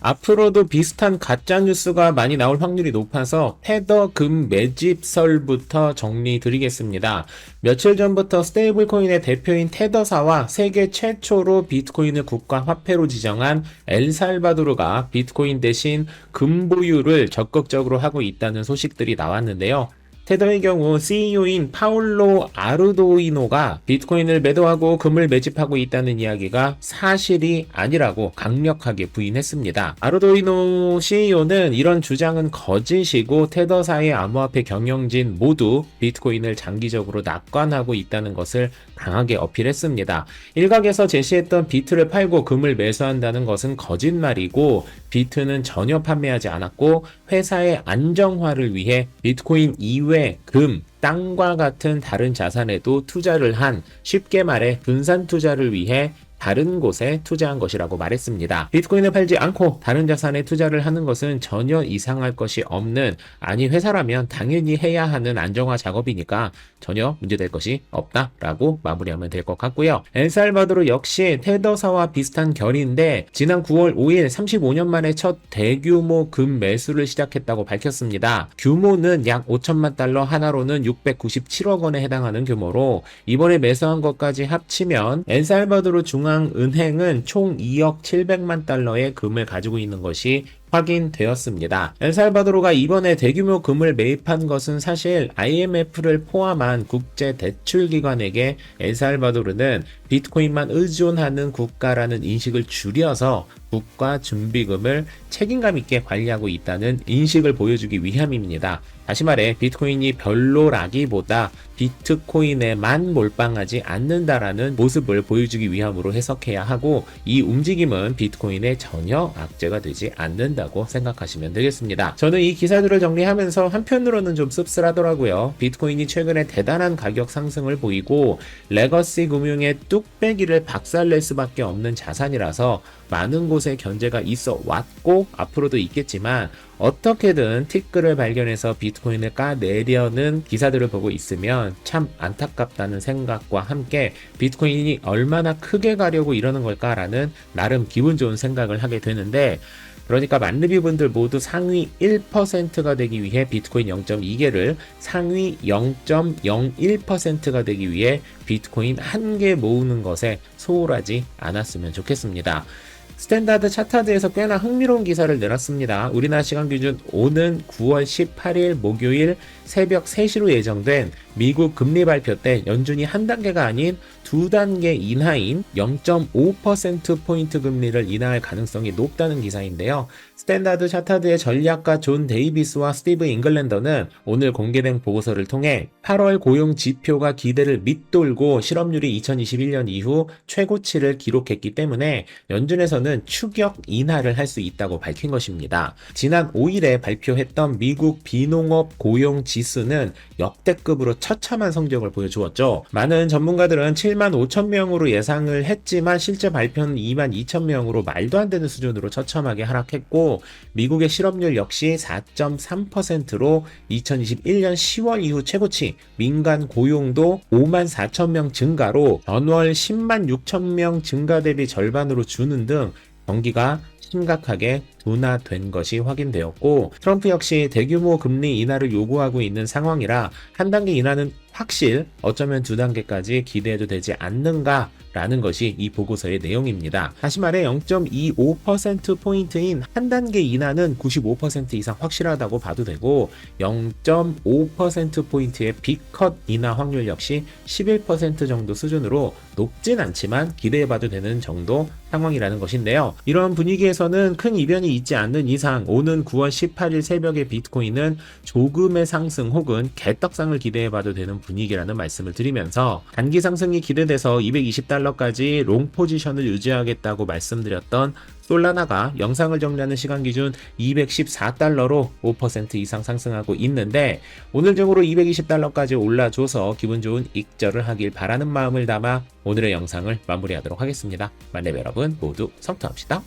앞으로도 비슷한 가짜 뉴스가 많이 나올 확률이 높아서 테더 금 매집설부터 정리 드리겠습니다. 며칠 전부터 스테이블 코인의 대표인 테더사와 세계 최초로 비트코인을 국가 화폐로 지정한 엘살바도르가 비트코인 대신 금 보유를 적극적으로 하고 있다는 소식들이 나왔는데요. 테더의 경우 CEO인 파울로 아르도이노가 비트코인을 매도하고 금을 매집하고 있다는 이야기가 사실이 아니라고 강력하게 부인했습니다. 아르도이노 CEO는 이런 주장은 거짓이고 테더사의 암호화폐 경영진 모두 비트코인을 장기적으로 낙관하고 있다는 것을 강하게 어필했습니다. 일각에서 제시했던 비트를 팔고 금을 매수한다는 것은 거짓말이고 비트는 전혀 판매하지 않았고 회사의 안정화를 위해 비트코인 이외 금, 땅과 같은 다른 자산에도 투자를 한, 쉽게 말해 분산 투자를 위해 다른 곳에 투자한 것이라고 말했습니다. 비트코인을 팔지 않고 다른 자산에 투자를 하는 것은 전혀 이상할 것이 없는, 아니 회사라면 당연히 해야 하는 안정화 작업이니까 전혀 문제될 것이 없다라고 마무리하면 될 것 같고요. 엘살바도르 역시 테더사와 비슷한 결인데 지난 9월 5일 35년 만에 첫 대규모 금 매수를 시작했다고 밝혔습니다. 규모는 약 5천만 달러, 하나로는 697억 원에 해당하는 규모로 이번에 매수한 것까지 합치면 엘살바도르 중앙은행은 총 2억 700만 달러의 금을 가지고 있는 것이 확인되었습니다. 엘살바도르가 이번에 대규모 금을 매입한 것은 사실 IMF를 포함한 국제 대출기관에게 엘살바도르는 비트코인만 의존하는 국가라는 인식을 줄여서 국가 준비금을 책임감 있게 관리하고 있다는 인식을 보여주기 위함입니다. 다시 말해 비트코인이 별로라기보다 비트코인에만 몰빵하지 않는다라는 모습을 보여주기 위함으로 해석해야 하고, 이 움직임은 비트코인에 전혀 악재가 되지 않는다고 생각하시면 되겠습니다. 저는 이 기사들을 정리하면서 한편으로는 좀 씁쓸하더라고요. 비트코인이 최근에 대단한 가격 상승을 보이고 레거시 금융의 뚝배기를 박살낼 수밖에 없는 자산이라서 많은 곳에 견제가 있어 왔고 앞으로도 있겠지만, 어떻게든 티끌을 발견해서 비트코인을 까내려는 기사들을 보고 있으면 참 안타깝다는 생각과 함께 비트코인이 얼마나 크게 가려고 이러는 걸까라는 나름 기분 좋은 생각을 하게 되는데, 그러니까 만르비 분들 모두 상위 1%가 되기 위해 비트코인 0.2개를, 상위 0.01%가 되기 위해 비트코인 1개 모으는 것에 소홀하지 않았으면 좋겠습니다. 스탠다드 차타드에서 꽤나 흥미로운 기사를 내놨습니다. 우리나라 시간 기준 오는 9월 18일 목요일 새벽 3시로 예정된 미국 금리 발표 때 연준이 한 단계가 아닌 두 단계 인하인 0.5%포인트 금리를 인하할 가능성이 높다는 기사인데요. 스탠다드 차타드의 전략가 존 데이비스와 스티브 잉글랜더는 오늘 공개된 보고서를 통해 8월 고용 지표가 기대를 밑돌고 실업률이 2021년 이후 최고치를 기록했기 때문에 연준에서는 추격 인하를 할 수 있다고 밝힌 것입니다. 지난 5일에 발표했던 미국 비농업 고용 지수는 역대급으로 처참한 성적을 보여주었죠. 많은 전문가들은 7만 5천 명으로 예상을 했지만 실제 발표는 2만 2천 명으로 말도 안 되는 수준으로 처참하게 하락했고, 미국의 실업률 역시 4.3%로 2021년 10월 이후 최고치, 민간 고용도 5만 4천 명 증가로 전월 10만 6천 명 증가 대비 절반으로 주는 등 경기가 심각하게 둔화된 것이 확인되었고, 트럼프 역시 대규모 금리 인하를 요구하고 있는 상황이라 한 단계 인하는 확실, 어쩌면 두 단계까지 기대해도 되지 않는가 라는 것이 이 보고서의 내용입니다. 다시 말해 0.25%포인트인 한 단계 인하는 95% 이상 확실하다고 봐도 되고, 0.5%포인트의 빅컷 인하 확률 역시 11% 정도 수준으로 높진 않지만 기대해봐도 되는 정도 상황이라는 것인데요. 이런 분위기에서는 큰 이변이 있지 않는 이상 오는 9월 18일 새벽에 비트코인은 조금의 상승 혹은 개떡상을 기대해봐도 되는 분위기라는 말씀을 드리면서, 단기 상승이 기대돼서 220달러까지 롱 포지션을 유지하겠다고 말씀드렸던 솔라나가 영상을 정리하는 시간 기준 214달러로 5% 이상 상승하고 있는데, 오늘 중으로 220달러까지 올라줘서 기분 좋은 익절을 하길 바라는 마음을 담아 오늘의 영상을 마무리하도록 하겠습니다. 만렙 여러분 모두 성투합시다.